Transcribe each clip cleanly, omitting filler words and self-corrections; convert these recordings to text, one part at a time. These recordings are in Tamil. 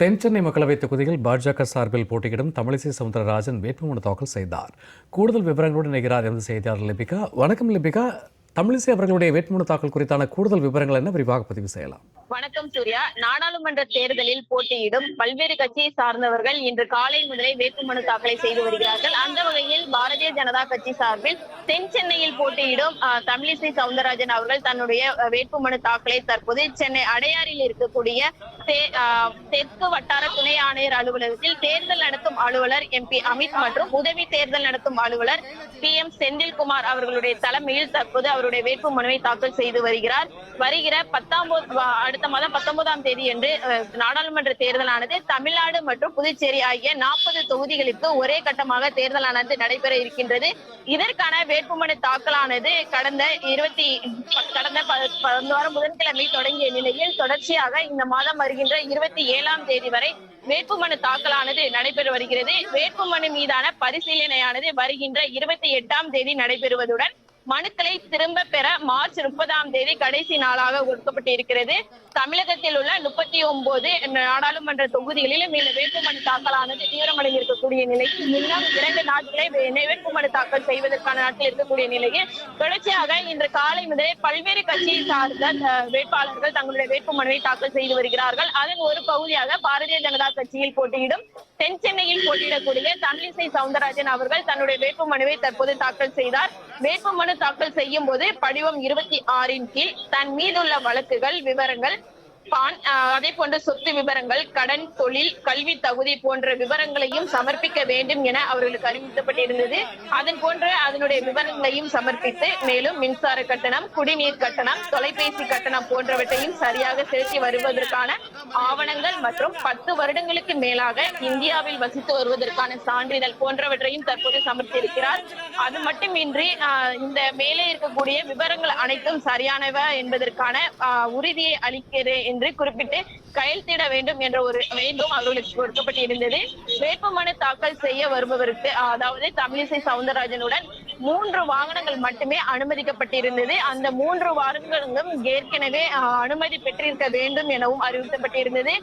தென்சென்னை மக்களவைத் தொகுதியில் பாஜக சார்பில் போட்டியிடும் தமிழிசை சவுந்தரராஜன் வேட்புமனு தாக்கல் செய்தார். கூடுதல் விவரங்களுடன் இணைகிறார் எமது செய்தியாளர் லிபிகா. வணக்கம் லிபிகா. தமிழிசை அவர்களுடைய வேட்புமனு தாக்கல் குறித்தான கூடுதல் விவரங்கள் என்ன, விரிவாக பதிவு செய்யலாம்? வணக்கம் சூர்யா. நாடாளுமன்ற தேர்தலில் போட்டியிடும் பல்வேறு கட்சியை சார்ந்தவர்கள் இன்று காலை முதலே வேட்புமனு தாக்கலை செய்து வருகிறார்கள். அந்த வகையில் பாரதிய ஜனதா கட்சி சார்பில் தென் சென்னையில் போட்டியிடும் தமிழிசை சவுந்தரராஜன் அவர்கள் தன்னுடைய வேட்புமனு தாக்கலை தற்போது சென்னை அடையாறில் இருக்கக்கூடிய தெற்கு வட்டார துணை ஆணையர் அலுவலகத்தில் தேர்தல் நடத்தும் அலுவலர் MP அமித் மற்றும் உதவி தேர்தல் நடத்தும் அலுவலர் PM செந்தில்குமார் அவர்களுடைய தலைமையில் தற்போது அவருடைய வேட்புமனுவை தாக்கல் செய்து வருகிறார். வருகிற அடுத்த மாதம் 19ஆம் தேதி என்று நாடாளுமன்ற தேர்தலானது தமிழ்நாடு மற்றும் புதுச்சேரி ஆகிய 40 தொகுதிகளுக்கு ஒரே கட்டமாக தேர்தலானது நடைபெற இருக்கின்றது. இதற்கான வேட்புமனு தாக்கலானது கடந்த 11 வாரம் புதன்கிழமை தொடங்கிய நிலையில் தொடர்ச்சியாக இந்த மாதம் வருகின்ற 27ஆம் தேதி வரை வேட்புமனு தாக்கலானது நடைபெற்று வருகிறது. வேட்புமனு மீதான பரிசீலனையானது வருகின்ற 28ஆம் தேதி நடைபெறுவதுடன் மனுக்களை திரும்ப பெற மார்ச் 30ஆம் தேதி கடைசி நாளாக ஒதுக்கப்பட்டிருக்கிறது. தமிழகத்தில் உள்ள 39 நாடாளுமன்ற தொகுதிகளிலும் இந்த வேட்புமனு தாக்கலானது தீவிரமடைந்து இருக்கக்கூடிய நிலையில் இன்னும் 2 நாட்களை வேட்புமனு தாக்கல் செய்வதற்கான நாட்கள் இருக்கக்கூடிய நிலையில் தொடர்ச்சியாக இன்று காலை முதலே பல்வேறு கட்சியை சார்ந்த வேட்பாளர்கள் தங்களுடைய வேட்புமனுவை தாக்கல் செய்து வருகிறார்கள். அதன் ஒரு பகுதியாக பாரதிய ஜனதா கட்சியில் போட்டியிடும் தென் சென்னையில் போட்டியிடக்கூடிய தமிழிசை சவுந்தரராஜன் அவர்கள் தன்னுடைய வேட்புமனுவை தற்போது தாக்கல் செய்தார். வேட்புமனு தாக்கல் செய்யும் போது படிவம் 26 கீழ் தன் மீதுள்ள வழக்குகள் விவரங்கள், அதே போன்ற சொத்து விவரங்கள், கடன், தொழில், கல்வி தகுதி போன்ற விவரங்களையும் சமர்ப்பிக்க வேண்டும் என அவர்களுக்கு அறிவிக்கப்பட்டிருந்தது. அதன் போன்ற அதனுடைய விவரங்களையும் சமர்ப்பித்து மேலும் மின்சார கட்டணம், குடிநீர் கட்டணம், தொலைபேசி கட்டணம் போன்றவற்றையும் சரியாக செலுத்தி வருவதற்கான ஆவணங்கள் மற்றும் 10 வருடங்களுக்கு மேலாக இந்தியாவில் வசித்து வருவதற்கான சான்றிதழ் போன்றவற்றையும் தற்போது சமர்ப்பித்திருக்கிறார். அது மட்டுமின்றி இந்த மேலே இருக்கக்கூடிய விவரங்கள் அனைத்தும் சரியானவ என்பதற்கான உறுதியை அளிக்கிறேன் என்று குறிப்பிட்டு கையெழுத்திட வேண்டும் என்ற ஒரு வேண்டும் அவர்களுக்கு கொடுக்கப்பட்டிருந்தது. வேட்புமனு தாக்கல் செய்ய வருபவருக்கு, அதாவது தமிழிசை சவுந்தரராஜனுடன் 3 வாகனங்கள் மட்டுமே அனுமதிக்கப்பட்டிருந்தது. அந்த 3 வாகனங்களும் ஏற்கனவே அனுமதி பெற்றிருக்க வேண்டும் எனவும் அறிவிக்கப்பட்டிருந்தது.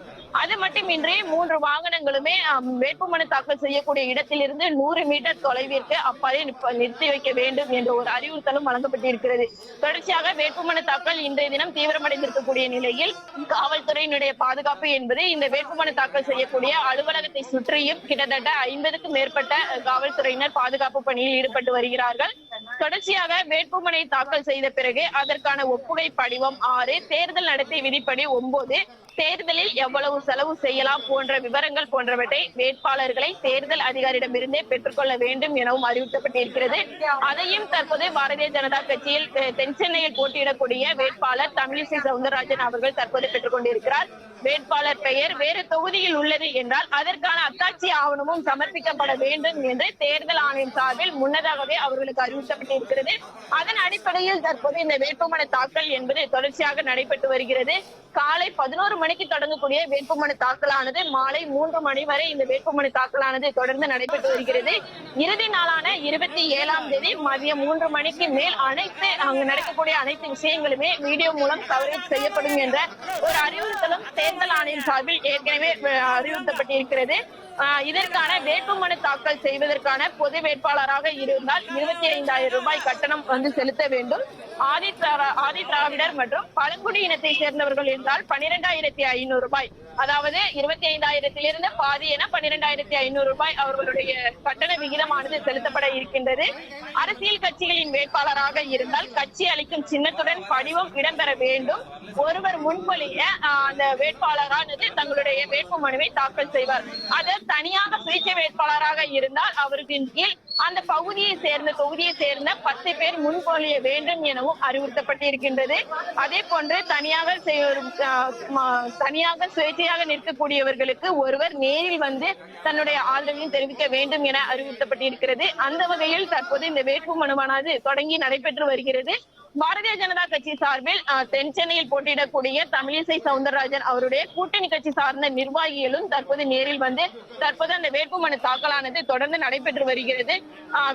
அது மட்டுமின்றி 3 வாகனங்களுமே வேட்புமனு தாக்கல் செய்யக்கூடிய இடத்திலிருந்து 100 மீட்டர் தொலைவிற்கு அப்பாலே நிறுத்தி வைக்க வேண்டும் என்ற ஒரு அறிவுறுத்தலும் வழங்கப்பட்டிருக்கிறது. தொடர்ச்சியாக வேட்புமனு தாக்கல் இன்றைய தினம் தீவிரமடைந்திருக்கக்கூடிய நிலையில் காவல்துறையினுடைய பாதுகாப்பு என்பது இந்த வேட்புமனு தாக்கல் செய்யக்கூடிய அலுவலகத்தை சுற்றியும் கிட்டத்தட்ட 50க்கும் மேற்பட்ட காவல்துறையினர் பாதுகாப்பு பணியில் ஈடுபட்டு வருகிறார்கள். தொடர்ச்சியாக வேட்புமனை தாக்கல் செய்த பிறகு அதற்கான ஒப்புகை படிவம் 6, தேர்தல் நடத்தை விதிப்படி 9, தேர்தலில் எவ்வளவு செலவு செய்யலாம் போன்ற விவரங்கள் போன்றவற்றை வேட்பாளர்களை தேர்தல் அதிகாரியிடமிருந்தே பெற்றுக்கொள்ள வேண்டும் எனவும் அறிவிக்கப்பட்டிருக்கிறது. அதையும் தற்போது பாரதிய ஜனதா கட்சியில் தென் சென்னையில் போட்டியிடக்கூடிய வேட்பாளர் தமிழிசை சவுந்தரராஜன் அவர்கள் தற்போது பெற்றுக் கொண்டிருக்கிறார். வேட்பாளர் பெயர் வேறு தொகுதியில் உள்ளது என்றால் அதற்கான அத்தாட்சி ஆவணமும் சமர்ப்பிக்கப்பட வேண்டும் என்று தேர்தல் ஆணையம் சார்பில் முன்னதாகவே அவர்களுக்கு அறிவிக்கப்பட்டிருக்கிறது. அதன் அடிப்படையில் தற்போது இந்த வேட்புமனு தாக்கல் என்பது தொடர்ச்சியாக நடைபெற்று வருகிறது. காலை 11 மணிக்கு தொடங்கக்கூடிய வேட்புமனு தாக்கலானது மாலை 3 மணி வரை இந்த வேட்புமனு தாக்கலானது தொடர்ந்து நடைபெற்று வருகிறது. இறுதி நாளான 27ஆம் தேதி மதியம் 3 மணிக்கு மேல் அங்கு நடக்கக்கூடிய அனைத்து விஷயங்களுமே வீடியோ மூலம் கவரேஜ் செய்யப்படும் என்ற ஒரு அறிவுறுத்தலும் தேர்தல் ஆணையம் சார்பில் ஏற்கனவே அறிவுறுத்தப்பட்டிருக்கிறது. இதற்கான வேட்புமனு தாக்கல் செய்வதற்கான பொது வேட்பாளராக இருந்தால் 25,000 ரூபாய் கட்டணம் செலுத்த வேண்டும். ஆதி திராவிடர் மற்றும் பழங்குடி இனத்தை சேர்ந்தவர்கள் என்றால் 12,500 ரூபாய், அதாவது 25,000 பாதி என 12,500 ரூபாய் அவர்களுடைய கட்டண விகிதமானது செலுத்தப்பட இருக்கின்றது. அரசியல் கட்சிகளின் வேட்பாளராக இருந்தால் கட்சி அளிக்கும் சின்னத்துடன் படிவம் இடம்பெற வேண்டும். ஒருவர் முன்மொழிய அந்த வேட்பாளரானது தங்களுடைய வேட்புமனுவை தாக்கல் செய்வார். அது தனியாக சுயேட்சை வேட்பாளராக இருந்தால் அவருக்கு கீழ் அந்த தொகுதியை சேர்ந்த 10 பேர் முன்மொழிய வேண்டும் எனவும் அறிவுறுத்தப்பட்டிருக்கின்றது. அதே போன்று தனியாக சுயேட்சையாக நிற்கக்கூடியவர்களுக்கு ஒருவர் நேரில் தன்னுடைய ஆதரவையும் தெரிவிக்க வேண்டும் என அறிவுறுத்தப்பட்டிருக்கிறது. அந்த வகையில் தற்போது இந்த வேட்புமனுவானது தொடங்கி நடைபெற்று வருகிறது. பாரதிய ஜனதா கட்சி சார்பில் தென் சென்னையில் போட்டியிடக்கூடிய தமிழிசை சவுந்தரராஜன் அவருடைய கூட்டணி கட்சி சார்ந்த நிர்வாகிகளும் தற்போது நேரில் தற்போது அந்த வேட்புமனு தாக்கலானது தொடர்ந்து நடைபெற்று வருகிறது.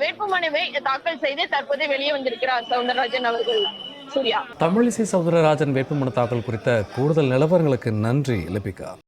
வேட்புமனுவை தாக்கல் செய்து தற்போது வெளியே வந்திருக்கிறார் சவுந்தரராஜன் அவர்கள். சூர்யா, தமிழிசை சவுந்தரராஜன் வேட்புமனு தாக்கல் குறித்த கூடுதல் நிலவரங்களுக்கு நன்றி லிபிகா.